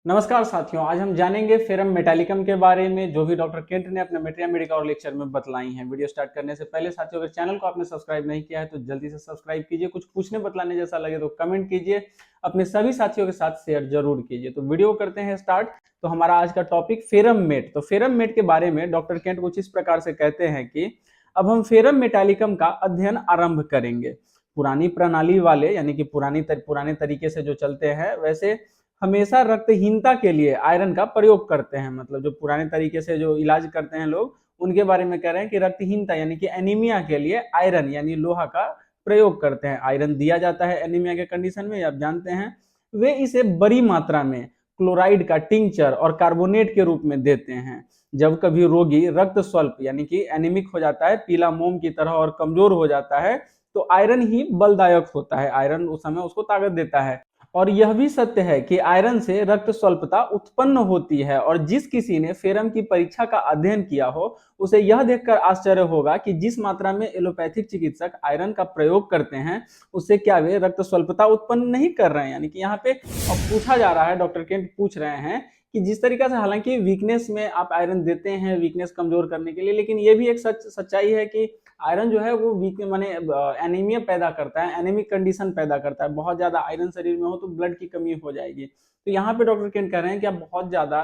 नमस्कार साथियों, आज हम जानेंगे फेरम मेटालिकम के बारे में जो भी डॉक्टर केंट ने अपने मेटेरिया मेडिका और लेक्चर में बतलाई हैं। वीडियो स्टार्ट करने से पहले साथियों, अगर चैनल को आपने सब्सक्राइब नहीं किया है तो जल्दी से सब्सक्राइब कीजिए। कुछ पूछने बतलाने जैसा लगे तो कमेंट कीजिए, अपने सभी साथियों के साथ शेयर जरूर कीजिए। तो वीडियो करते हैं स्टार्ट। तो हमारा आज का टॉपिक फेरम मेट। तो फेरम मेट के बारे में डॉक्टर केंट कुछ इस प्रकार से कहते हैं कि अब हम फेरम मेटालिकम का अध्ययन आरंभ करेंगे। पुरानी प्रणाली वाले यानी कि पुराने तरीके से जो चलते हैं वैसे हमेशा रक्तहीनता के लिए आयरन का प्रयोग करते हैं। मतलब जो पुराने तरीके से जो इलाज करते हैं लोग, उनके बारे में कह रहे हैं कि रक्तहीनता यानी कि एनीमिया के लिए आयरन यानी लोहा का प्रयोग करते हैं। आयरन दिया जाता है एनीमिया के कंडीशन में, आप जानते हैं। वे इसे बड़ी मात्रा में क्लोराइड का टिंचर और कार्बोनेट के रूप में देते हैं। जब कभी रोगी रक्त स्वल्प यानी कि एनीमिक हो जाता है, पीला मोम की तरह और कमजोर हो जाता है, तो आयरन ही बलदायक होता है। आयरन उस समय उसको ताकत देता है। और यह भी सत्य है कि आयरन से रक्त स्वल्पता उत्पन्न होती है। और जिस किसी ने फेरम की परीक्षा का अध्ययन किया हो, उसे यह देखकर आश्चर्य होगा कि जिस मात्रा में एलोपैथिक चिकित्सक आयरन का प्रयोग करते हैं, उससे क्या वे रक्त स्वल्पता उत्पन्न नहीं कर रहे हैं। यानी कि यहाँ पे अब पूछा जा रहा है, डॉक्टर केंट पूछ रहे हैं कि जिस तरीके से हालांकि वीकनेस में आप आयरन देते हैं वीकनेस कमजोर करने के लिए, लेकिन ये भी एक सच्चाई है कि आयरन जो है वो वीक माने एनीमिया पैदा करता है, एनीमिक कंडीशन पैदा करता है। बहुत ज्यादा आयरन शरीर में हो तो ब्लड की कमी हो जाएगी। तो यहाँ पे डॉक्टर केंट कह रहे हैं कि आप बहुत ज्यादा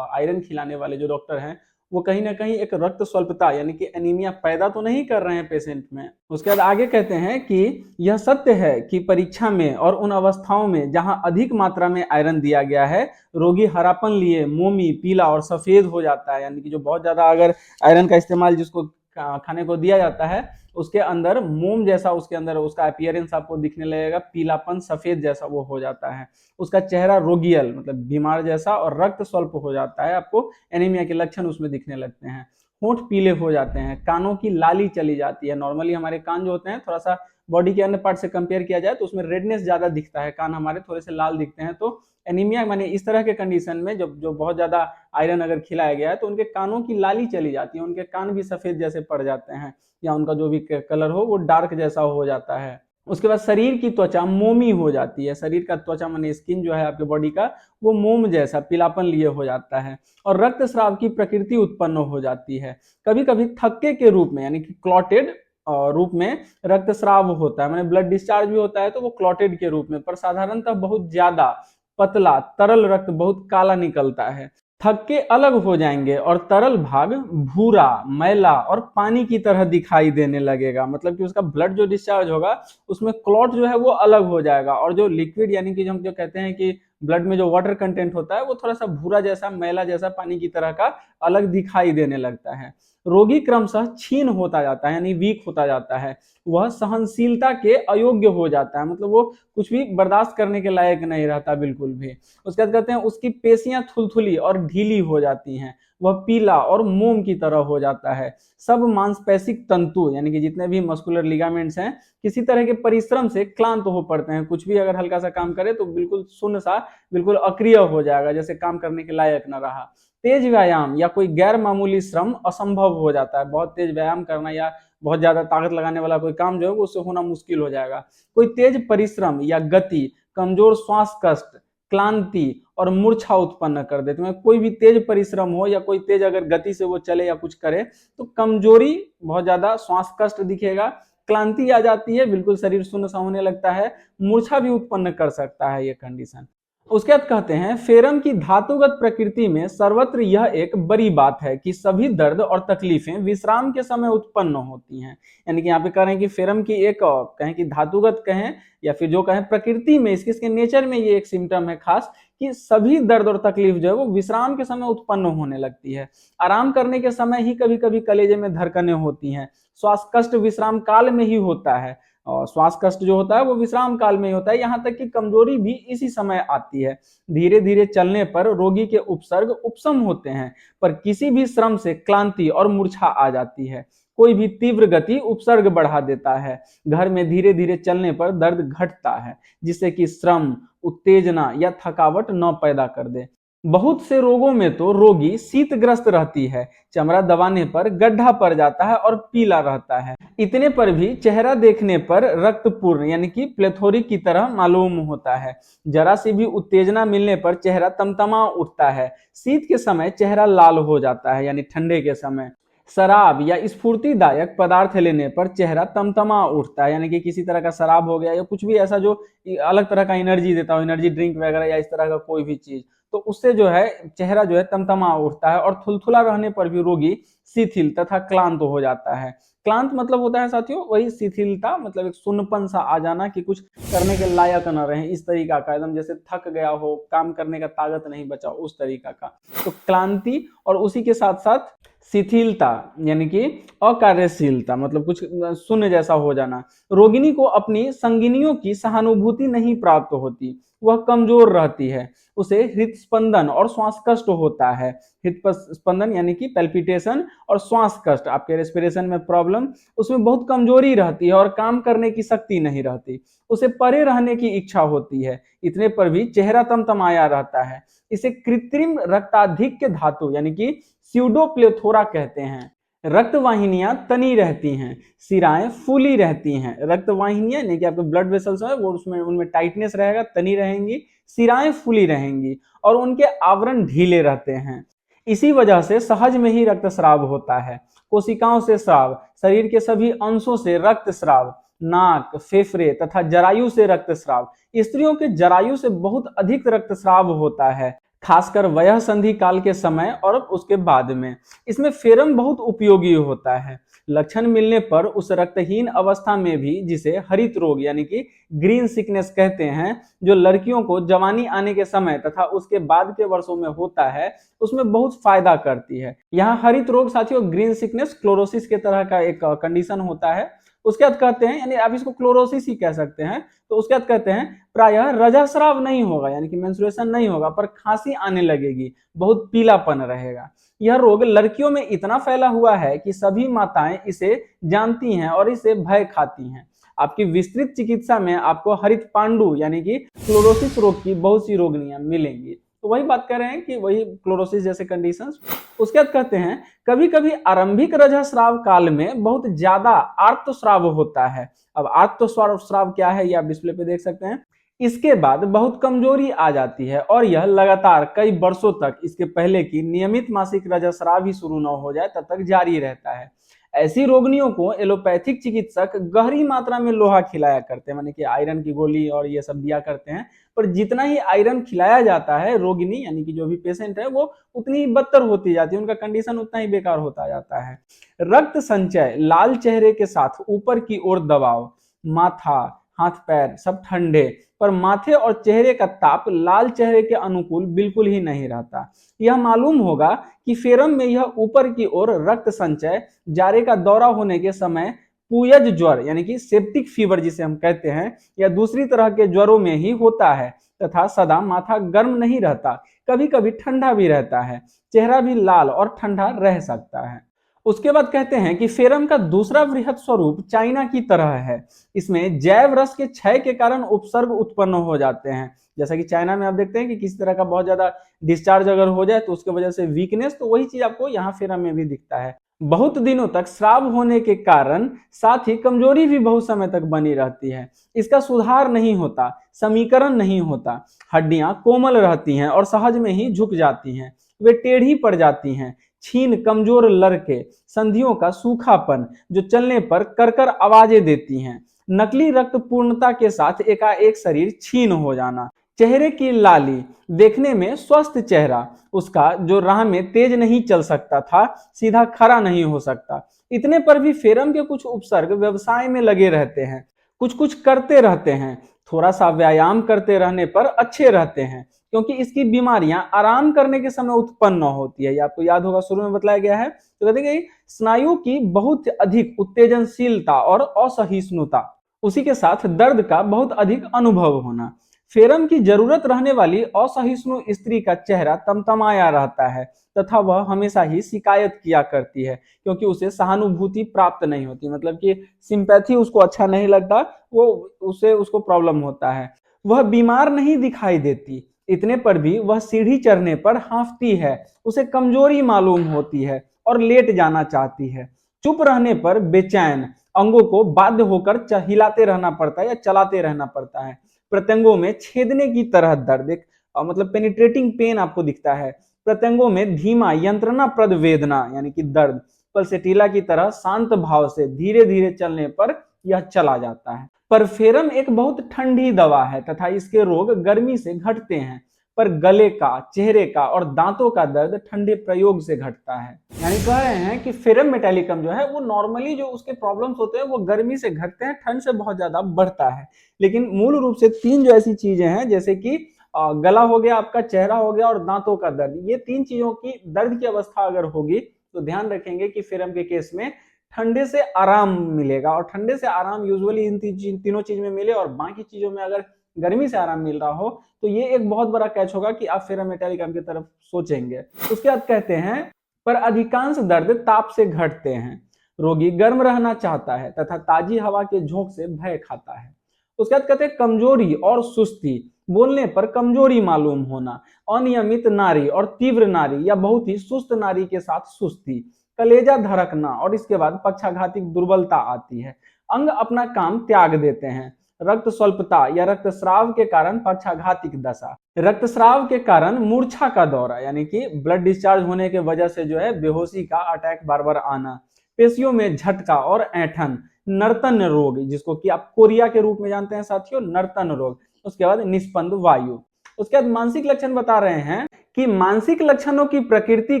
आयरन खिलाने वाले जो डॉक्टर हैं, वो कहीं ना कहीं एक रक्त स्वल्पता यानी कि एनीमिया पैदा तो नहीं कर रहे हैं पेशेंट में। उसके बाद आगे कहते हैं कि यह सत्य है कि परीक्षा में और उन अवस्थाओं में जहां अधिक मात्रा में आयरन दिया गया है, रोगी हरापन लिए मोमी, पीला और सफेद हो जाता है। यानी कि जो बहुत ज्यादा अगर आयरन का इस्तेमाल जिसको खाने को दिया जाता है, उसके अंदर मोम जैसा उसके अंदर उसका अपीयरेंस आपको दिखने लगेगा, पीलापन सफेद जैसा वो हो जाता है। उसका चेहरा रोगियल मतलब बीमार जैसा और रक्त स्वल्प हो जाता है। आपको एनीमिया के लक्षण उसमें दिखने लगते हैं। होंठ पीले हो जाते हैं, कानों की लाली चली जाती है। नॉर्मली हमारे कान जो होते हैं, थोड़ा सा बॉडी के अन्य पार्ट से कंपेयर किया जाए तो उसमें रेडनेस ज्यादा दिखता है, कान हमारे थोड़े से लाल दिखते हैं। तो एनीमिया माने इस तरह के कंडीशन में जब जो बहुत ज्यादा आयरन अगर खिलाया गया है तो उनके कानों की लाली चली जाती है, उनके कान भी सफेद जैसे पड़ जाते हैं, या उनका जो भी कलर हो वो डार्क जैसा हो जाता है। उसके बाद शरीर की त्वचा मोमी हो जाती है। शरीर का त्वचा माने स्किन जो है आपके बॉडी का, वो मोम जैसा पीलापन लिए हो जाता है। और रक्त स्राव की प्रकृति उत्पन्न हो जाती है। कभी कभी थक्के के रूप में यानी कि क्लॉटेड रूप में रक्त स्राव होता है, माने ब्लड डिस्चार्ज भी होता है तो वो क्लॉटेड के रूप में, पर साधारणतः बहुत ज्यादा पतला तरल रक्त बहुत काला निकलता है। थक्के अलग हो जाएंगे और तरल भाग भूरा, मैला और पानी की तरह दिखाई देने लगेगा। मतलब कि उसका ब्लड जो डिस्चार्ज होगा उसमें क्लॉट जो है वो अलग हो जाएगा, और जो लिक्विड यानी कि हम जो कहते हैं कि ब्लड में जो वाटर कंटेंट होता है वो थोड़ा सा भूरा जैसा, मैला जैसा, पानी की तरह का अलग दिखाई देने लगता है। रोगी क्रमशः क्षीण होता जाता है यानी वीक होता जाता है। वह सहनशीलता के अयोग्य हो जाता है, मतलब वो कुछ भी बर्दाश्त करने के लायक नहीं रहता बिल्कुल भी। उसके बाद कहते हैं उसकी पेशियां थुलथुली और ढीली हो जाती हैं। वह पीला और मोम की तरह हो जाता है। सब मांसपेशिक तंतु यानी कि जितने भी मस्कुलर लिगामेंट्स हैं, किसी तरह के परिश्रम से क्लांत हो पड़ते हैं। कुछ भी अगर हल्का सा काम करे तो बिल्कुल सुन्न सा, बिल्कुल अक्रिय हो जाएगा, जैसे काम करने के लायक न रहा। तेज व्यायाम या कोई गैर मामूली श्रम असंभव हो जाता है। बहुत तेज व्यायाम करना या बहुत ज्यादा ताकत लगाने वाला कोई काम जो है उससे होना मुश्किल हो जाएगा। कोई तेज परिश्रम या गति कमजोर श्वास कष्ट, क्लांति और मूर्छा उत्पन्न कर देते हैं। कोई भी तेज परिश्रम हो या कोई तेज अगर गति से वो चले या कुछ करे तो कमजोरी, बहुत ज्यादा श्वास कष्ट दिखेगा, क्लांति आ जाती है, बिल्कुल शरीर शून्य सा होने लगता है, मूर्छा भी उत्पन्न कर सकता है ये कंडीशन। उसके बाद कहते हैं फेरम की धातुगत प्रकृति में सर्वत्र यह एक बड़ी बात है कि सभी दर्द और तकलीफें विश्राम के समय उत्पन्न होती हैं। यानी कि यहाँ पे कह रहे हैं कि फेरम की एक कहें कि धातुगत कहें या फिर जो कहें प्रकृति में, इसके नेचर में ये एक सिम्टम है खास कि सभी दर्द और तकलीफ जो है वो विश्राम के समय उत्पन्न होने लगती है। आराम करने के समय ही कभी कभी कलेजे में धड़कनें होती हैं। श्वास कष्ट विश्राम काल में ही होता है, और श्वास कष्ट जो होता है वो विश्राम काल में ही होता है। यहाँ तक कि कमजोरी भी इसी समय आती है। धीरे धीरे चलने पर रोगी के उपसर्ग उपशम होते हैं, पर किसी भी श्रम से क्लांति और मूर्छा आ जाती है। कोई भी तीव्र गति उपसर्ग बढ़ा देता है। घर में धीरे धीरे चलने पर दर्द घटता है, जिससे कि श्रम, उत्तेजना या थकावट न पैदा कर दे। बहुत से रोगों में तो रोगी शीतग्रस्त रहती है, चमड़ा दबाने पर गड्ढा पड़ जाता है और पीला रहता है। इतने पर भी चेहरा देखने पर रक्तपूर्ण यानी कि प्लेथोरिक की तरह मालूम होता है। जरा सी भी उत्तेजना मिलने पर चेहरा तमतमा उठता है। शीत के समय चेहरा लाल हो जाता है यानी ठंडे के समय। शराब या स्फूर्तिदायक पदार्थ लेने पर चेहरा तमतमा उठता है यानी कि किसी तरह का शराब हो गया या कुछ भी ऐसा जो अलग तरह का एनर्जी देता हो, एनर्जी ड्रिंक वगैरह या इस तरह का कोई भी चीज, तो उससे जो है चेहरा जो है तमतमा उठता है। और थुलथुला रहने पर भी रोगी शिथिल तथा क्लांत हो जाता है। क्लांत मतलब होता है साथियों वही शिथिलता, मतलब एक सुन्नपन सा आ जाना कि कुछ करने के लायक न रहे, इस तरीका का, एकदम जैसे थक गया हो, काम करने का ताकत नहीं बचा उस तरीका का। तो क्लांति और उसी के साथ साथ शिथिलता यानी कि अकार्यशीलता, मतलब कुछ शून्य जैसा हो जाना। रोगिणी को अपनी संगिनियों की सहानुभूति नहीं प्राप्त होती, वह कमजोर रहती है। उसे हृदस्पंदन और श्वास कष्ट होता है। हृदस्पंदन यानी कि पैल्पिटेशन और श्वास कष्ट, आपके रेस्पिरेशन में प्रॉब्लम, उसमें बहुत कमजोरी रहती है और काम करने की शक्ति नहीं रहती। उसे परे रहने की इच्छा होती है। इतने पर भी चेहरा तमतमाया रहता है। इसे कृत्रिम रक्ताधिक्य धातु यानी कि स्यूडोप्लेथोरा कहते हैं। रक्तवाहिनियां तनी रहती हैं, सिराएं फूली रहती हैं। रक्तवाहिनियां यानी कि आपके ब्लड वेसल्स है वो उसमें उनमें टाइटनेस रहेगा, तनी रहेंगी, सिराएं फूली रहेंगी और उनके आवरण ढीले रहते हैं। इसी वजह से सहज में ही रक्तस्राव होता है। कोशिकाओं से स्राव, शरीर के सभी अंशों से रक्तस्राव, नाक, फेफड़े तथा जरायु से रक्तस्राव। स्त्रियों के जरायु से बहुत अधिक रक्तस्राव होता है, खासकर वयः संधि काल के समय और उसके बाद में। इसमें फेरम बहुत उपयोगी होता है। लक्षण मिलने पर उस रक्तहीन अवस्था में भी, जिसे हरित रोग यानी कि ग्रीन सिकनेस कहते हैं, जो लड़कियों को जवानी आने के समय तथा उसके बाद के वर्षों में होता है, उसमें बहुत फायदा करती है। यहाँ हरित रोग साथियों ग्रीन सिकनेस क्लोरोसिस के तरह का एक कंडीशन होता है। उसके बाद कहते हैं, यानी आप इसको क्लोरोसिस ही कह सकते हैं, तो उसके बाद कहते हैं प्रायः रजस्राव नहीं होगा यानी कि मेंस्ट्रुएशन नहीं होगा, पर खांसी आने लगेगी, बहुत पीलापन रहेगा। यह रोग लड़कियों में इतना फैला हुआ है कि सभी माताएं इसे जानती हैं और इसे भय खाती हैं। आपकी विस्तृत चिकित्सा में आपको हरित पांडु यानी कि क्लोरोसिस रोग की बहुत सी रोगनियां मिलेंगी। तो वही बात कर रहे हैं कि वही क्लोरोसिस जैसे कंडीशंस। उसके बाद कहते हैं कभी कभी आरंभिक रजस्राव काल में बहुत ज्यादा आर्तस्राव होता है। अब आर्तस्राव क्या है ये आप डिस्प्ले पे देख सकते हैं। इसके बाद बहुत कमजोरी आ जाती है और यह लगातार कई वर्षों तक, इसके पहले की नियमित मासिक रजस्राव ही शुरू न हो जाए तब तक जारी रहता है। ऐसी रोगियों को एलोपैथिक चिकित्सक गहरी मात्रा में लोहा खिलाया करते हैं, माने कि आयरन की गोली और ये सब दिया करते हैं। पर जितना ही आयरन खिलाया जाता है रोगिणी यानी कि जो भी पेशेंट है वो उतनी ही बदतर होती जाती है, उनका कंडीशन उतना ही बेकार होता जाता है। रक्त संचय, लाल चेहरे के साथ ऊपर की ओर दबाव, माथा, हाथ पैर सब ठंडे, पर माथे और चेहरे का ताप लाल चेहरे के अनुकूल बिल्कुल ही नहीं रहता। यह मालूम होगा कि फेरम में यह ऊपर की ओर रक्त संचय जारे का दौरा होने के समय पूयज ज्वर यानी कि सेप्टिक फीवर जिसे हम कहते हैं, या दूसरी तरह के ज्वरों में ही होता है, तथा सदा माथा गर्म नहीं रहता, कभी कभी ठंडा भी रहता है, चेहरा भी लाल और ठंडा रह सकता है। उसके बाद कहते हैं कि फेरम का दूसरा वृहत स्वरूप चाइना की तरह है। इसमें जैव रस के क्षय के कारण उपसर्ग उत्पन्न हो जाते हैं। जैसा कि चाइना में आप देखते हैं कि किसी तरह का बहुत ज्यादा डिस्चार्ज अगर हो जाए तो उसके वजह से वीकनेस, तो वही चीज आपको यहाँ फेरम में भी दिखता है। बहुत दिनों तक श्राव होने के कारण साथ ही कमजोरी भी बहुत समय तक बनी रहती है। इसका सुधार नहीं होता, समीकरण नहीं होता। हड्डियां कोमल रहती हैं और सहज में ही झुक जाती हैं, वे टेढ़ी पड़ जाती हैं। छीन कमजोर लड़के, संधियों का सूखापन जो चलने पर करकर आवाजें देती हैं। नकली रक्त पूर्णता के साथ एकाएक शरीर छीन हो जाना। चेहरे की लाली, देखने में स्वस्थ चेहरा, उसका जो राह में तेज नहीं चल सकता था, सीधा खड़ा नहीं हो सकता। इतने पर भी फेरम के कुछ उपसर्ग व्यवसाय में लगे रहते हैं, कुछ कुछ करते रहते हैं। थोड़ा सा व्यायाम करते रहने पर अच्छे रहते हैं, क्योंकि इसकी बीमारियां आराम करने के समय उत्पन्न होती है। ये आपको याद होगा शुरू में बताया गया है। तो कहते हैं कि स्नायु की बहुत अधिक उत्तेजनशीलता और असहिष्णुता, उसी के साथ दर्द का बहुत अधिक अनुभव होना। फेरम की जरूरत रहने वाली असहिष्णु स्त्री का चेहरा तमतमाया रहता है तथा वह हमेशा ही शिकायत किया करती है, क्योंकि उसे सहानुभूति प्राप्त नहीं होती, मतलब कि सिंपैथी उसको अच्छा नहीं लगता, वो उसको प्रॉब्लम होता है। वह बीमार नहीं दिखाई देती, इतने पर भी वह सीढ़ी चढ़ने पर हाँफती है, उसे कमजोरी मालूम होती है और लेट जाना चाहती है। चुप रहने पर बेचैन, अंगों को बाध्य होकर हिलाते रहना पड़ता है या चलाते रहना पड़ता है। प्रत्यंगों में छेदने की तरह दर्द, एक मतलब पेनिट्रेटिंग पेन आपको दिखता है। प्रत्यंगों में धीमा यंत्रणाप्रद वेदना यानी कि दर्द, पल्सेटिला की तरह शांत भाव से धीरे धीरे चलने पर यह चला जाता है। परफेरम एक बहुत ठंडी दवा है तथा इसके रोग गर्मी से घटते हैं, पर गले का, चेहरे का और दांतों का दर्द ठंडे प्रयोग से घटता है। यानी कह रहे हैं कि फेरम मेटालिकम जो है वो नॉर्मली जो उसके प्रॉब्लम्स होते हैं वो गर्मी से घटते हैं, ठंड से बहुत ज्यादा बढ़ता है। लेकिन मूल रूप से तीन जो ऐसी चीजें हैं, जैसे कि गला हो गया, आपका चेहरा हो गया और दांतों का दर्द, ये तीन चीजों की दर्द की अवस्था अगर होगी तो ध्यान रखेंगे कि फेरम के केस में ठंडे से आराम मिलेगा। और ठंडे से आराम यूजुअली इन तीनों चीज में मिले और बाकी चीजों में अगर गर्मी से आराम मिल रहा हो तो ये एक बहुत बड़ा कैच होगा कि आप फेरम मेटालिकम की तरफ सोचेंगे। उसके बाद कहते हैं, पर अधिकांश दर्द ताप से घटते हैं। रोगी गर्म रहना चाहता है तथा ताजी हवा के झोंक से भय खाता है। उसके बाद कहते हैं, कमजोरी और सुस्ती, बोलने पर कमजोरी मालूम होना, अनियमित नारी और तीव्र नारी या बहुत ही सुस्त नारी के साथ सुस्ती, कलेजा धड़कना और इसके बाद पक्षाघाती दुर्बलता आती है। अंग अपना काम त्याग देते हैं। रक्त स्वल्पता या रक्तस्राव के कारण पक्षाघातिक दशा, रक्तस्राव के कारण मूर्छा का दौरा यानी कि ब्लड डिस्चार्ज होने के वजह से जो है बेहोशी का अटैक बार बार आना, पेशियों में झटका और ऐंठन, नर्तन रोग जिसको कि आप कोरिया के रूप में जानते हैं साथियों, नर्तन रोग। उसके बाद निस्पंद वायु। उसके बाद मानसिक लक्षण बता रहे हैं कि मानसिक लक्षणों की प्रकृति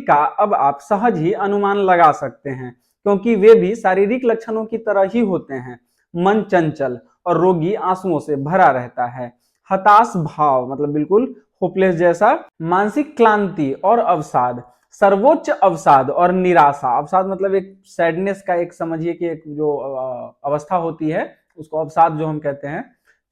का अब आप सहज ही अनुमान लगा सकते हैं, क्योंकि वे भी शारीरिक लक्षणों की तरह ही होते हैं। मन चंचल और रोगी आंसुओं से भरा रहता है। हताश भाव मतलब बिल्कुल होपलेस जैसा। मानसिक क्लांति और अवसाद, सर्वोच्च अवसाद और निराशा। अवसाद मतलब एक सैडनेस का, एक समझिए कि एक जो अवस्था होती है उसको अवसाद जो हम कहते हैं।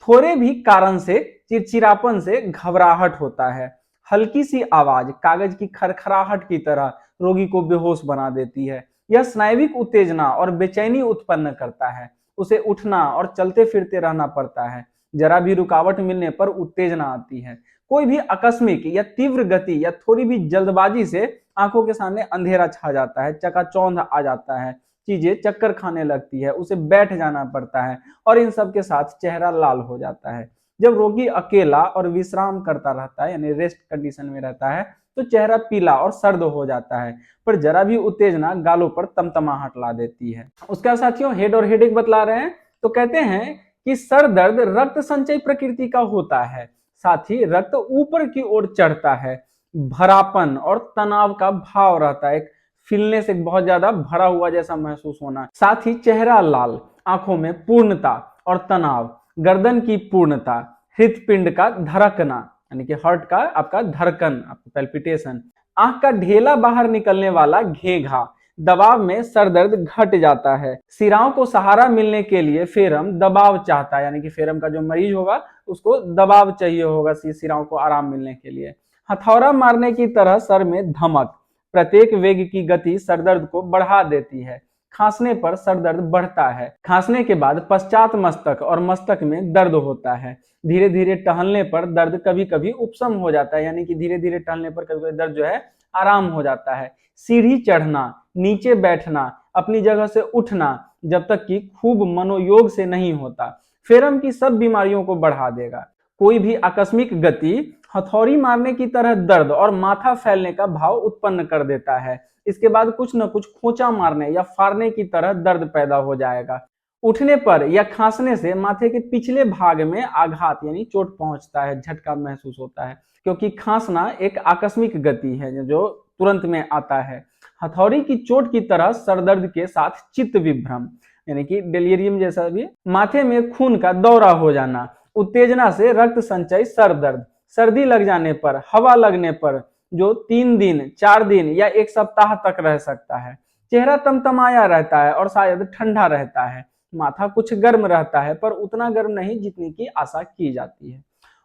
थोड़े भी कारण से चिड़चिड़ापन से घबराहट होता है। हल्की सी आवाज कागज की खरखराहट की तरह रोगी को बेहोश बना देती है। यह स्नायुविक उत्तेजना और बेचैनी उत्पन्न करता है। उसे उठना और चलते फिरते रहना पड़ता है। जरा भी रुकावट मिलने पर उत्तेजना आती है। कोई भी आकस्मिक या तीव्र गति या थोड़ी भी जल्दबाजी से आंखों के सामने अंधेरा छा जाता है, चकाचौंध आ जाता है, चीजें चक्कर खाने लगती है, उसे बैठ जाना पड़ता है और इन सब के साथ चेहरा लाल हो जाता है। जब रोगी अकेला और विश्राम करता रहता है यानी रेस्ट कंडीशन में रहता है तो चेहरा पीला और सर्द हो जाता है, पर जरा भी उत्तेजना गालों पर तमतमाहट ला देती है। उसके साथियों हेड और हेडेक बतला रहे हैं तो कहते हैं कि सर दर्द रक्त संचय प्रकृति का होता है, साथ ही रक्त ऊपर की ओर चढ़ता है, भरापन और तनाव का भाव रहता है, फीलने से बहुत ज्यादा भरा हुआ जैसा महसूस होना, साथ ही चेहरा लाल, आंखों में पूर्णता और तनाव, गर्दन की पूर्णता, हृदपिंड का धड़कना यानी कि हार्ट का आपका धड़कन, आपका पैल्पिटेशन, आंख का ढेला बाहर निकलने वाला घेघा, दबाव में सरदर्द घट जाता है। सिराओं को सहारा मिलने के लिए फेरम दबाव चाहता है, यानी कि फेरम का जो मरीज होगा उसको दबाव चाहिए होगा सिराओं को आराम मिलने के लिए। हथौड़ा मारने की तरह सर में धमक, प्रत्येक वेग की गति सरदर्द को बढ़ा देती है। खांसने पर सरदर्द बढ़ता है। खांसने के बाद पश्चात मस्तक और मस्तक में दर्द होता है। धीरे धीरे टहलने पर दर्द कभी कभी उपशम हो जाता है, यानी कि धीरे धीरे टहलने पर कभी कभी दर्द जो है आराम हो जाता है। सीढ़ी चढ़ना, नीचे बैठना, अपनी जगह से उठना जब तक कि खूब मनोयोग से नहीं होता, फेरम की सब बीमारियों को बढ़ा देगा। कोई भी आकस्मिक गति हथौड़ी मारने की तरह दर्द और माथा फैलने का भाव उत्पन्न कर देता है। इसके बाद कुछ न कुछ खोचा मारने या फाड़ने की तरह दर्द पैदा हो जाएगा। उठने पर या खांसने से माथे के पिछले भाग में आघात यानी चोट पहुंचता है, झटका महसूस होता है, क्योंकि खांसना एक आकस्मिक गति है जो तुरंत में आता है। हथौड़ी की चोट की तरह सरदर्द के साथ चित्त विभ्रम यानी कि डेलिरियम जैसा भी, माथे में खून का दौरा हो जाना, उत्तेजना से रक्त संचय, सर दर्द, सर्दी लग जाने पर, हवा लगने पर जो 3 दिन 4 दिन या 1 सप्ताह तक रह सकता है। चेहरा तमतमाया रहता है और शायद ठंडा रहता है। माथा कुछ गर्म रहता है पर उतना गर्म नहीं जितनी की आशा की जाती है।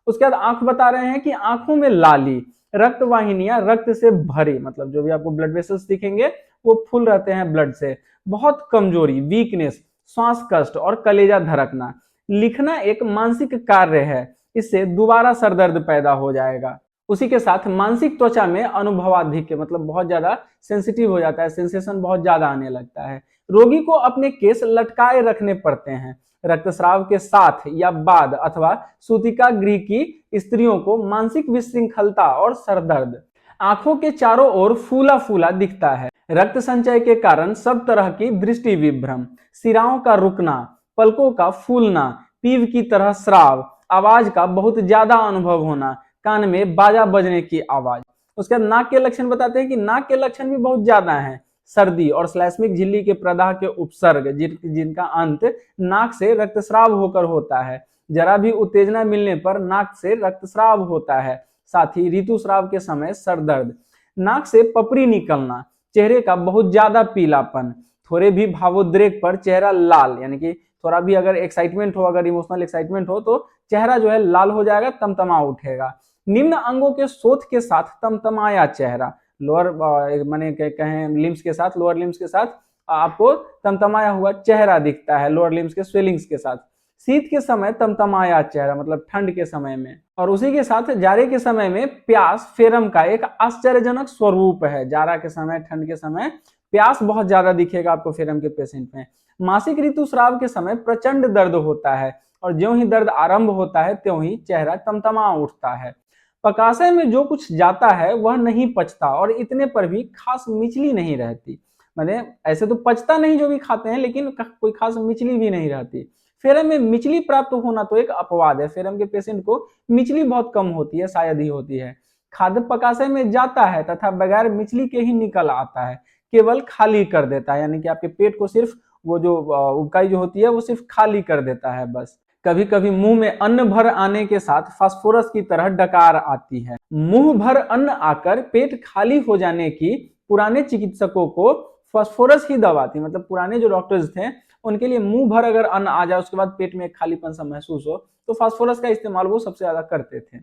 उसके बाद आंख बता रहे हैं कि आंखों में लाली, रक्त वाहिनियां रक्त से भरी, मतलब जो भी आपको ब्लड वेसल्स दिखेंगे वो फुल रहते हैं ब्लड से। बहुत कमजोरी, वीकनेस, श्वास कष्ट और कलेजा धड़कना। लिखना एक मानसिक कार्य है, इससे दोबारा सर दर्द पैदा हो जाएगा। उसी के साथ मानसिक त्वचा में अनुभवाधिक्य, मतलब बहुत ज्यादा सेंसिटिव हो जाता है, सेंसेशन बहुत ज्यादा आने लगता है। रोगी को अपने केस लटकाए रखने पड़ते हैं। रक्तस्राव के साथ या बाद अथवा सूतिका गृह की स्त्रियों को मानसिक विशृंखलता और सरदर्द, आंखों के चारों ओर फूला फूला दिखता है। रक्त संचय के कारण सब तरह की दृष्टि विभ्रम, सिराओं का रुकना, पलकों का फूलना, पीव की तरह स्राव, आवाज का बहुत ज्यादा अनुभव होना, कान में बाजा बजने की आवाज। उसके बाद नाक के लक्षण बताते हैं कि नाक के लक्षण भी बहुत ज्यादा हैं। सर्दी और श्लैष्मिक झिल्ली के प्रदाह के उपसर्ग, जिनका अंत नाक से रक्तस्राव होकर होता है। जरा भी उत्तेजना मिलने पर नाक से रक्तस्राव होता है। साथ ही ऋतुस्राव के समय सर दर्द, नाक से पपड़ी निकलना, चेहरे का बहुत ज्यादा पीलापन, थोड़े भी भावोद्रेक पर चेहरा लाल, यानी कि थोड़ा भी अगर एक्साइटमेंट हो, अगर इमोशनल एक्साइटमेंट हो तो चेहरा जो है लाल हो जाएगा, तमतमा उठेगा। निम्न अंगों के शोथ के साथ तमतमाया चेहरा, लोअर माने कहें लिम्स के साथ, लोअर लिम्स के साथ आपको तमतमाया हुआ चेहरा दिखता है, लोअर लिम्स के स्वेलिंग्स के साथ। शीत के समय तमतमाया चेहरा, मतलब ठंड के समय में। और उसी के साथ जाड़े के समय में प्यास फेरम का एक आश्चर्यजनक स्वरूप है। जाड़ा के समय, ठंड के समय प्यास बहुत ज्यादा दिखेगा आपको फेरम के पेशेंट में। मासिक ऋतुस्राव के समय प्रचंड दर्द होता है और ज्यों ही दर्द आरंभ होता है त्यों ही चेहरा तमतमा उठता है। पकाशय में जो कुछ जाता है वह नहीं पचता और इतने पर भी खास मिचली नहीं रहती। मैंने ऐसे तो पचता नहीं जो भी खाते हैं, लेकिन कोई खास मिचली भी नहीं रहती। फेरम में मिचली प्राप्त होना तो एक अपवाद है। फेरम के पेशेंट को मिचली बहुत कम होती है, शायद ही होती है। खाद्य पकाशय में जाता है तथा बगैर मिचली के ही निकल आता है, केवल खाली कर देता है, यानी कि आपके पेट को सिर्फ वो जो उबकाई जो होती है वो सिर्फ खाली कर देता है बस। कभी कभी मुंह में अन्न भर आने के साथ फास्फोरस की तरह डकार आती है। मुंह भर अन्न आकर पेट खाली हो जाने की पुराने चिकित्सकों को फास्फोरस ही दवा थी। मतलब पुराने जो डॉक्टर्स थे उनके लिए मुंह भर अगर अन्न आ जाए, उसके बाद पेट में खालीपन सा महसूस हो, तो फास्फोरस का इस्तेमाल वो सबसे ज्यादा करते थे।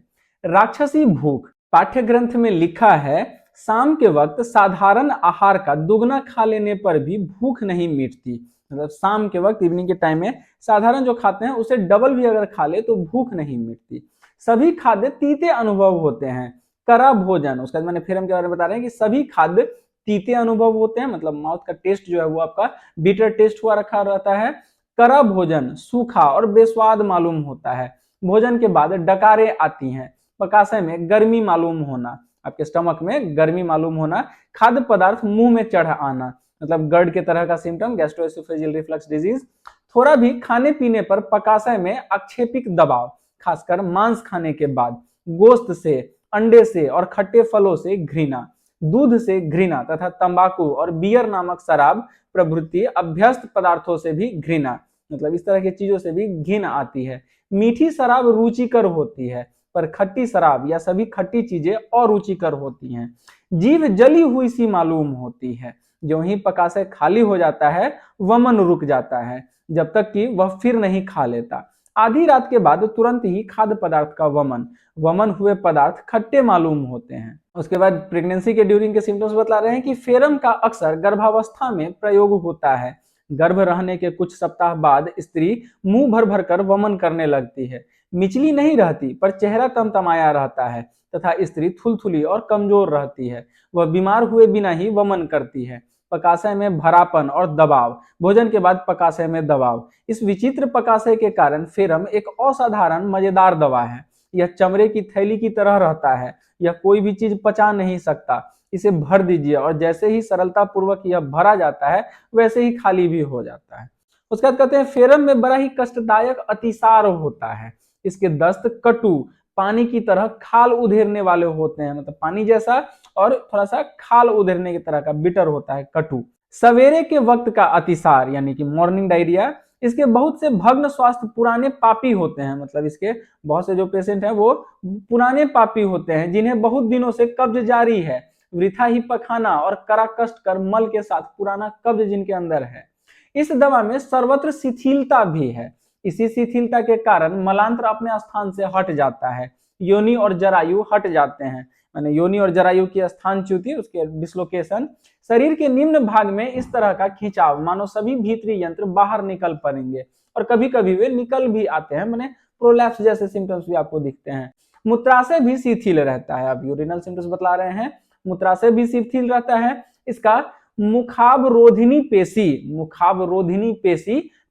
राक्षसी भूख, पाठ्य ग्रंथ में लिखा है शाम के वक्त साधारण आहार का दुगना खा लेने पर भी भूख नहीं मिटती। मतलब शाम के वक्त, इवनिंग के टाइम में साधारण जो खाते हैं उसे डबल भी अगर खा ले तो भूख नहीं मिटती। सभी खाद्य तीते अनुभव होते हैं। करा भोजन, उसका मैंने फेरम के बारे में बता रहे हैं कि सभी खाद्य तीते अनुभव होते हैं, मतलब माउथ का टेस्ट जो है वो आपका बिटर टेस्ट हुआ रखा रहता है। करा भोजन सूखा और बेस्वाद मालूम होता है। भोजन के बाद डकारें आती हैं। पकाशय में गर्मी मालूम होना, आपके स्टमक में गर्मी मालूम होना। खाद्य पदार्थ मुंह में चढ़ आना, मतलब गर्ड के तरह का सिम्टम, गैस्ट्रोएसोफेजियल रिफ्लक्स डिजीज। थोड़ा भी खाने पीने पर पकाशय में आक्षेपिक दबाव, खासकर मांस खाने के बाद। गोश्त से, अंडे से और खट्टे फलों से घृणा, दूध से घृणा तथा तंबाकू और बियर नामक शराब प्रभृति अभ्यस्त पदार्थों से भी घृणा, मतलब इस तरह की चीजों से भी घिन आती है। मीठी शराब रुचिकर होती है पर खट्टी शराब या सभी खट्टी चीजें अरुचिकर होती हैं। जीभ जली हुई सी मालूम होती है। जो ही पकाशय खाली हो जाता है वमन रुक जाता है, जब तक कि वह फिर नहीं खा लेता। आधी रात के बाद तुरंत ही खाद्य पदार्थ का वमन हुए पदार्थ खट्टे मालूम होते हैं। उसके बाद प्रेगनेंसी के ड्यूरिंग के सिम्टम्स बता रहे हैं कि फेरम का अक्सर गर्भावस्था में प्रयोग होता है। गर्भ रहने के कुछ सप्ताह बाद स्त्री मुंह भर भर कर वमन करने लगती है। मिचली नहीं रहती पर चेहरा तमतमाया रहता है तथा स्त्री थुलथुली और कमजोर रहती है। वह बीमार हुए बिना ही वमन करती है। पकाशय में भरापन और दबाव, भोजन के बाद पकाशय में दबाव। इस विचित्र पकाशय के कारण फेरम एक असाधारण मजेदार दवा है। यह चमड़े की थैली की तरह रहता है। यह कोई भी चीज पचा नहीं सकता। इसे भर दीजिए और जैसे ही सरलता पूर्वक यह भरा जाता है वैसे ही खाली भी हो जाता है। उसके बाद कहते हैं फेरम में बड़ा ही कष्टदायक अतिसार होता है। इसके दस्त कटु, पानी की तरह खाल उधेरने वाले होते हैं, मतलब पानी जैसा और थोड़ा सा खाल उधेरने की तरह का बिटर होता है, कटु। सवेरे के वक्त का अतिसार यानी कि मॉर्निंग डायरिया। इसके बहुत से भग्न स्वास्थ्य पुराने पापी होते हैं, मतलब इसके बहुत से जो पेशेंट हैं वो पुराने पापी होते हैं जिन्हें बहुत दिनों से कब्ज जारी है। वृथा ही पखाना और कड़ा कष्ट कर मल के साथ पुराना कब्ज जिनके अंदर है। इस दवा में सर्वत्र शिथिलता भी है। इसी शिथिलता के कारण मलांत्र अपने स्थान से हट जाता है। योनि और जरायु हट जाते हैं, माने योनि और जरायु की स्थानच्युति, उसके डिसलोकेशन। शरीर के निम्न भाग में इस तरह का खिंचाव मानो सभी भीतरी यंत्र बाहर निकल पड़ेंगे और कभी कभी वे निकल भी आते हैं, माने प्रोलैप्स जैसे सिम्टम्स भी आपको दिखते हैं। मूत्राशय भी शिथिल रहता है। अब यूरिनल सिम्टम्स बतला रहे हैं, मूत्राशय भी शिथिल रहता है। इसका मुखावरोधिनी पेशी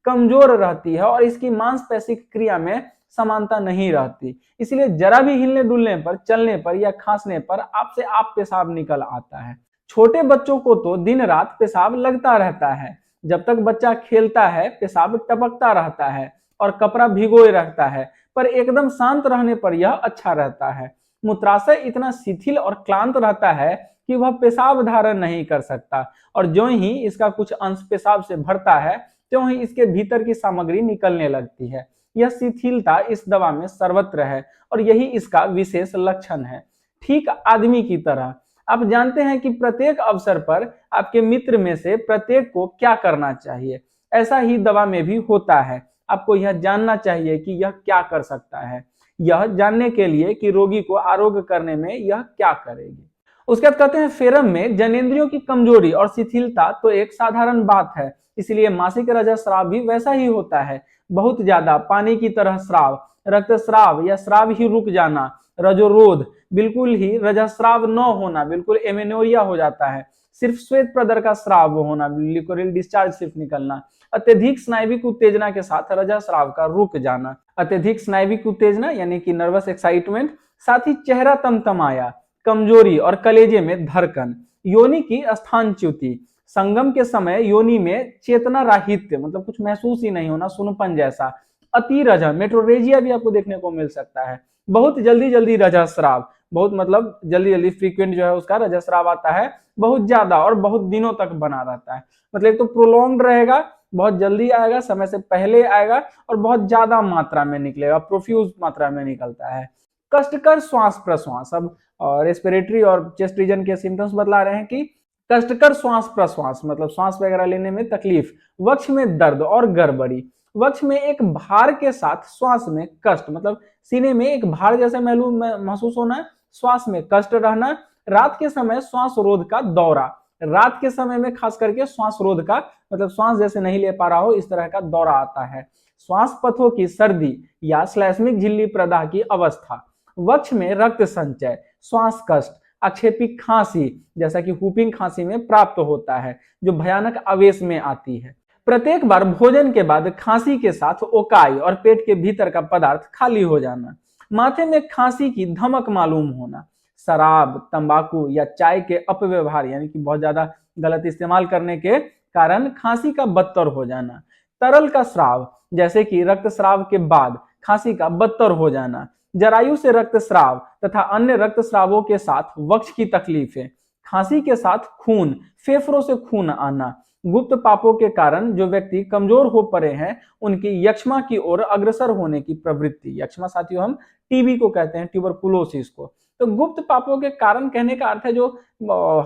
कमजोर रहती है और इसकी मांसपेशी की क्रिया में समानता नहीं रहती, इसलिए जरा भी हिलने डुलने पर, चलने पर या खांसने पर आपसे आप पेशाब निकल आता है। छोटे बच्चों को तो दिन रात पेशाब लगता रहता है। जब तक बच्चा खेलता है पेशाब टपकता रहता है और कपड़ा भिगोए रखता है, पर एकदम शांत रहने पर यह अच्छा रहता है। मूत्राशय इतना शिथिल और क्लांत रहता है कि वह पेशाब धारण नहीं कर सकता, और जो ही इसका कुछ अंश पेशाब से भरता है त्यों ही इसके भीतर की सामग्री निकलने लगती है। यह शिथिलता इस दवा में सर्वत्र है और यही इसका विशेष लक्षण है। ठीक आदमी की तरह आप जानते हैं कि प्रत्येक अवसर पर आपके मित्र में से प्रत्येक को क्या करना चाहिए, ऐसा ही दवा में भी होता है। आपको यह जानना चाहिए कि यह क्या कर सकता है, यह जानने के लिए कि रोगी को आरोग्य करने में यह क्या करेगी। उसके बाद कहते हैं फेरम में जनेंद्रियों की कमजोरी और शिथिलता तो एक साधारण बात है, इसलिए मासिक रजस्राव भी वैसा ही होता है। बहुत ज्यादा पानी की तरह स्राव, रक्तस्राव या स्राव ही रुक जाना, रजोरोध, बिल्कुल ही रजस्राव न होना, बिल्कुल एमेनोरिया हो जाता है, सिर्फ श्वेत प्रदर का स्राव होना, लिकोरिल डिस्चार्ज सिर्फ निकलना, अत्यधिक स्नायविक उत्तेजना के साथ रजस्राव का रुक जाना, अत्यधिक स्नायविक उत्तेजना यानी कि नर्वस एक्साइटमेंट, साथ ही चेहरा तमतमाया, कमजोरी और कलेजे में धड़कन, योनि की स्थानच्युति, संगम के समय योनि में चेतना राहित्य, मतलब कुछ महसूस ही नहीं होना, सुनपन जैसा, अतिरजा, मेट्रोरेजिया भी आपको देखने को मिल सकता है, बहुत जल्दी जल्दी रजस्राव, बहुत मतलब जल्दी जल्दी फ्रीक्वेंट जो है उसका रजस्राव आता है, बहुत ज्यादा और बहुत दिनों तक बना रहता है। मतलब एक तो प्रोलॉन्ग रहेगा, बहुत जल्दी आएगा, समय से पहले आएगा और बहुत ज्यादा मात्रा में निकलेगा, प्रोफ्यूज मात्रा में निकलता है। कष्टकर श्वास प्रश्वास, अब रेस्पिरेटरी और चेस्ट रीजन के सिम्टम्स बतला रहे हैं कि कष्टकर श्वास प्रश्वास मतलब श्वास वगैरह लेने में तकलीफ, वक्ष में दर्द और गड़बड़ी, वक्ष में एक भार के साथ श्वास में कष्ट, मतलब सीने में एक भार जैसा महसूस होना, श्वास में कष्ट रहना, रात के समय श्वास रोध का दौरा, रात के समय में खास करके श्वास रोध का मतलब श्वास जैसे नहीं ले पा रहा हो इस तरह का दौरा आता है, श्वास पथों की सर्दी या श्लैष्मिक झिल्ली प्रदाह की अवस्था, वक्ष में रक्त संचय, श्वास कष्ट, आक्षेपी खांसी जैसा कि हुपिंग खांसी में प्राप्त होता है जो भयानक आवेश में आती है, प्रत्येक बार भोजन के बाद खांसी के साथ ओकाई और पेट के भीतर का पदार्थ खाली हो जाना, माथे में खांसी की धमक मालूम होना, शराब, तंबाकू या चाय के अपव्यवहार यानी कि बहुत ज्यादा गलत इस्तेमाल करने के कारण खांसी का बदतर हो जाना, तरल का स्राव जैसे कि रक्तस्राव के बाद खांसी का बदतर हो जाना, जरायु से रक्तस्राव तथा अन्य रक्तस्रावों के साथ वक्ष की तकलीफें, खांसी के साथ खून, फेफड़ों से खून आना, गुप्त पापों के कारण जो व्यक्ति कमजोर हो पड़े हैं उनकी यक्ष्मा की ओर अग्रसर होने की प्रवृत्ति, यक्ष्मा साथियों हम टीबी को कहते हैं, ट्यूबरकुलोसिस को। तो गुप्त पापों के कारण कहने का अर्थ है जो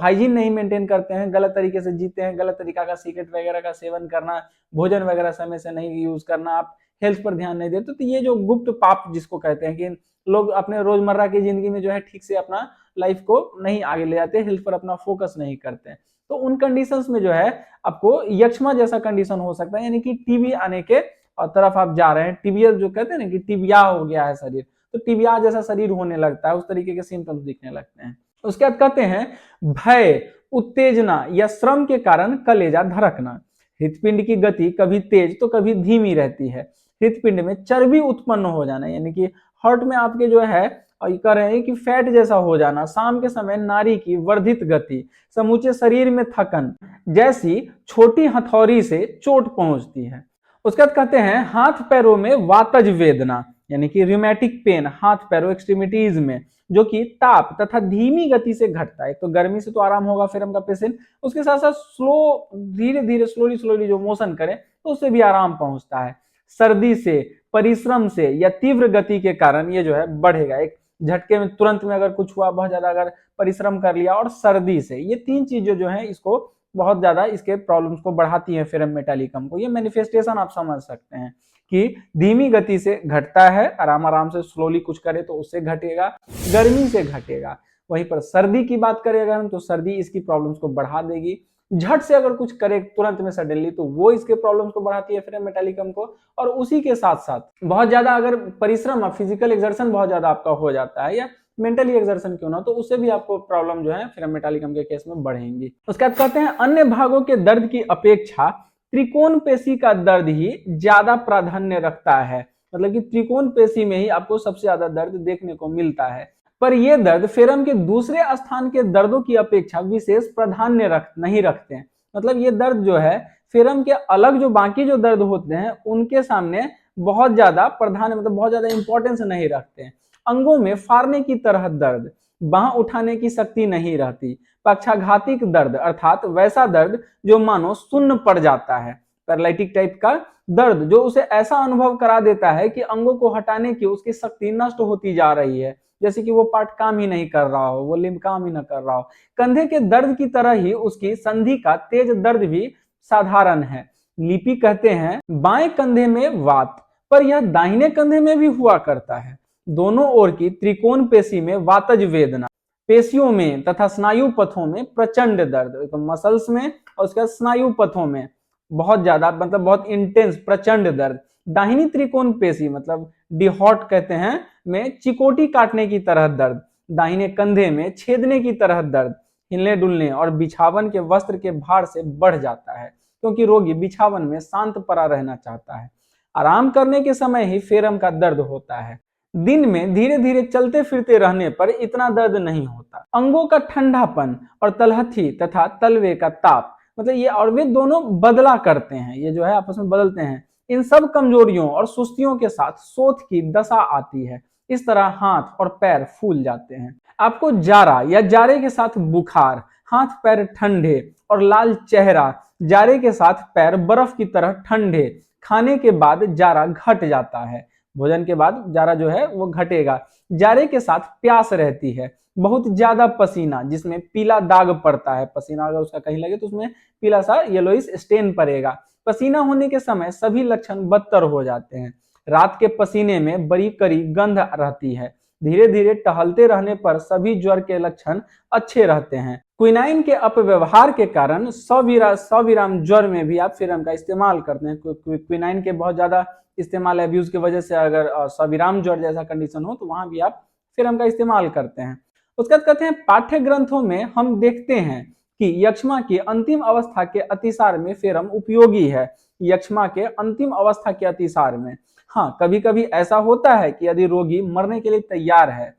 हाइजीन नहीं मेंटेन करते हैं, गलत तरीके से जीते हैं, गलत तरीका का सिगरेट वगैरह का सेवन करना, भोजन वगैरह समय से नहीं यूज करना, आप हेल्थ पर ध्यान नहीं देते, तो ये जो गुप्त पाप जिसको कहते हैं कि लोग अपने रोजमर्रा की जिंदगी में जो है ठीक से अपना लाइफ को नहीं आगे ले जाते, हेल्थ पर अपना फोकस नहीं करते, तो उन कंडीशंस में जो है आपको यक्ष्मा जैसा कंडीशन हो सकता है, यानी कि टीबी आने के तरफ आप जा रहे हैं, टीबियल जो कहते हैं ना कि टिबिया हो गया है शरीर, तो टिबिया जैसा शरीर होने लगता है, उस तरीके के सिम्टम्स दिखने लगते हैं। उसके बाद कहते हैं भय, उत्तेजना या श्रम के कारण कलेजा धड़कना, हृदपिंड की गति कभी तेज तो कभी धीमी रहती है, हृदपिंड में चर्बी उत्पन्न हो जाना यानी कि हार्ट में आपके जो है कह रहे हैं कि फैट जैसा हो जाना, शाम के समय नारी की वर्धित गति, समूचे शरीर में थकन जैसी छोटी हथौड़ी से चोट पहुंचती है। उसके बाद कहते हैं हाथ पैरों में वातज वेदना यानी कि रिमेटिक पेन हाथ पैरों एक्सट्रीमिटीज में, जो कि ताप तथा धीमी गति से घटता है। एक तो गर्मी से तो आराम होगा फेरम का पेशेंट, उसके साथ साथ स्लो धीरे धीरे स्लोली जो मोशन करे तो उससे भी आराम पहुंचता है। सर्दी से, परिश्रम से या तीव्र गति के कारण ये जो है बढ़ेगा, एक झटके में तुरंत में अगर कुछ हुआ, बहुत ज्यादा अगर परिश्रम कर लिया, और सर्दी से, ये तीन चीजें जो है इसको बहुत ज्यादा इसके प्रॉब्लम्स को बढ़ाती है फेरम मेटालिकम को। ये मैनिफेस्टेशन आप समझ सकते हैं कि धीमी गति से घटता है, आराम से स्लोली कुछ करे तो उससे घटेगा, गर्मी से घटेगा। वहीं पर सर्दी की बात करें अगर हम, तो सर्दी इसकी प्रॉब्लम्स को बढ़ा देगी, झट से अगर कुछ करे तुरंत में सडनली, तो वो इसके प्रॉब्लम्स को बढ़ाती है फ्रेम मेटालिकम को। और उसी के साथ साथ बहुत ज्यादा अगर परिश्रम, फिजिकल एक्सर्शन बहुत ज्यादा आपका हो जाता है, या मेंटली एक्सर्शन क्यों ना, तो उससे भी आपको प्रॉब्लम जो है फ्रेम मेटालिकम के केस में बढ़ेंगी। उसके बाद कहते हैं अन्य भागों के दर्द की अपेक्षा त्रिकोण पेशी का दर्द ही ज्यादा प्राधान्य रखता है। मतलब कि त्रिकोण पेशी में ही आपको सबसे ज्यादा दर्द देखने को मिलता है, पर यह दर्द फेरम के दूसरे स्थान के दर्दों की अपेक्षा विशेष प्राधान्य नहीं रखते हैं। मतलब ये दर्द जो है फेरम के अलग जो बाकी जो दर्द होते हैं उनके सामने बहुत ज्यादा प्राधान्य, मतलब बहुत ज्यादा इंपॉर्टेंस नहीं रखते हैं। अंगों में फाड़ने की तरह दर्द, बांह उठाने की शक्ति नहीं रहती। पक्षाघातिक दर्द अर्थात वैसा दर्द जो मानो सुन्न पड़ जाता है, पैरालिटिक टाइप का दर्द जो उसे ऐसा अनुभव करा देता है कि अंगों को हटाने की उसकी शक्ति नष्ट होती जा रही है, जैसे कि वो पार्ट काम ही नहीं कर रहा हो, वो लिम्ब काम ही ना कर रहा हो। कंधे के दर्द की तरह ही उसकी संधि का तेज दर्द भी साधारण है। लिपि कहते हैं बाएं कंधे में वात, पर यह दाहिने कंधे में भी हुआ करता है। दोनों ओर की त्रिकोण पेशी में वातज वेदना, पेशियों में तथा स्नायु पथों में प्रचंड दर्द, तो मसल्स में और उसके बाद स्नायु पथों में बहुत ज्यादा, मतलब बहुत इंटेंस प्रचंड दर्द। दाहिनी त्रिकोण पेशी मतलब डिहॉट कहते हैं में चिकोटी काटने की तरह दर्द, दाहिने कंधे में छेदने की तरह दर्द, हिलने डुलने और बिछावन के वस्त्र के भार से बढ़ जाता है, क्योंकि रोगी बिछावन में शांत पड़ा रहना चाहता है। आराम करने के समय ही फेरम का दर्द होता है। दिन में धीरे धीरे चलते फिरते रहने पर इतना दर्द नहीं होता। अंगों का ठंडापन और तलहथी तथा तलवे का ताप, मतलब ये और वे दोनों बदला करते हैं, ये जो है आपस में बदलते हैं। इन सब कमजोरियों और सुस्तियों के साथ सोथ की दशा आती है। इस तरह हाथ और पैर फूल जाते हैं। आपको जारा या जारे के साथ बुखार, हाथ पैर ठंडे और लाल चेहरा, जारे के साथ पैर बर्फ की तरह ठंडे, खाने के बाद जारा घट जाता है, भोजन के बाद जारा जो है वो घटेगा। जारे के साथ प्यास रहती है, बहुत ज्यादा पसीना जिसमें पीला दाग पड़ता है, पसीना अगर उसका कहीं लगे तो उसमें पीला सा येलोइश स्टेन पड़ेगा। पसीना होने के समय सभी लक्षण बदतर हो जाते हैं। रात के पसीने में बड़ी कड़ी गंध रहती है। धीरे धीरे टहलते रहने पर सभी ज्वर के लक्षण अच्छे रहते हैं। क्विनाइन के अपव्यवहार के कारण सविराम ज्वर में भी आप फेरम का इस्तेमाल करते हैं। क्विनाइन के बहुत ज्यादा इस्तेमाल अब्यूज की वजह से अगर सविराम ज्वर जैसा कंडीशन हो तो वहां भी आप फेरम का इस्तेमाल करते हैं। उसके बाद कहते हैं पाठ्य ग्रंथों में हम देखते हैं कि यक्ष्मा की अंतिम अवस्था के अतिसार में फेरम उपयोगी है। यक्ष्मा के अंतिम अवस्था के अतिसार में, हाँ, कभी कभी ऐसा होता है कि यदि रोगी मरने के लिए तैयार है,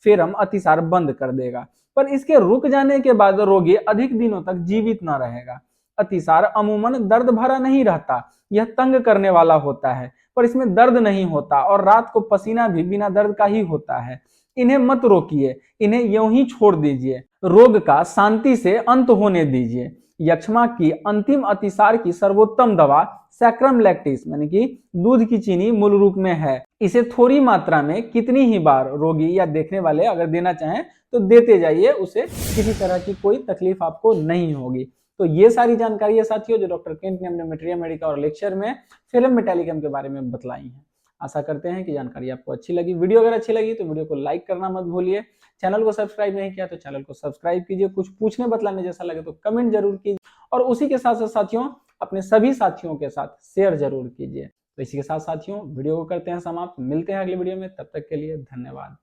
फेरम अतिसार बंद कर देगा, पर इसके रुक जाने के बाद रोगी अधिक दिनों तक जीवित न रहेगा। अतिसार अमूमन दर्द भरा नहीं रहता, यह तंग करने वाला होता है, पर इसमें दर्द नहीं होता और रात को पसीना भी बिना दर्द का ही होता है। इन्हें मत रोकिए, इन्हें यूं ही छोड़ दीजिए, रोग का शांति से अंत होने दीजिए। यक्ष्मा की अंतिम अतिसार की सर्वोत्तम दवा सैक्रम लैक्टिस यानी कि दूध की चीनी मूल रूप में है। इसे थोड़ी मात्रा में कितनी ही बार रोगी या देखने वाले अगर देना चाहें तो देते जाइए, उसे किसी तरह की कोई तकलीफ आपको नहीं होगी। तो ये सारी जानकारी है साथियों जो डॉक्टर केंट ने अपने मटेरिया मेडिका और लेक्चर में फेरम मेटालिकम के बारे में बतलाई है। आशा करते हैं कि जानकारी आपको अच्छी लगी। वीडियो अगर अच्छी लगी तो वीडियो को लाइक करना मत भूलिए। चैनल को सब्सक्राइब नहीं किया तो चैनल को सब्सक्राइब कीजिए। कुछ पूछने बतलाने जैसा लगे तो कमेंट जरूर कीजिए, और उसी के साथ साथ साथियों अपने सभी साथियों के साथ शेयर जरूर कीजिए। तो इसी के साथ साथियों वीडियो को करते हैं समाप्त। मिलते हैं अगली वीडियो में, तब तक के लिए धन्यवाद।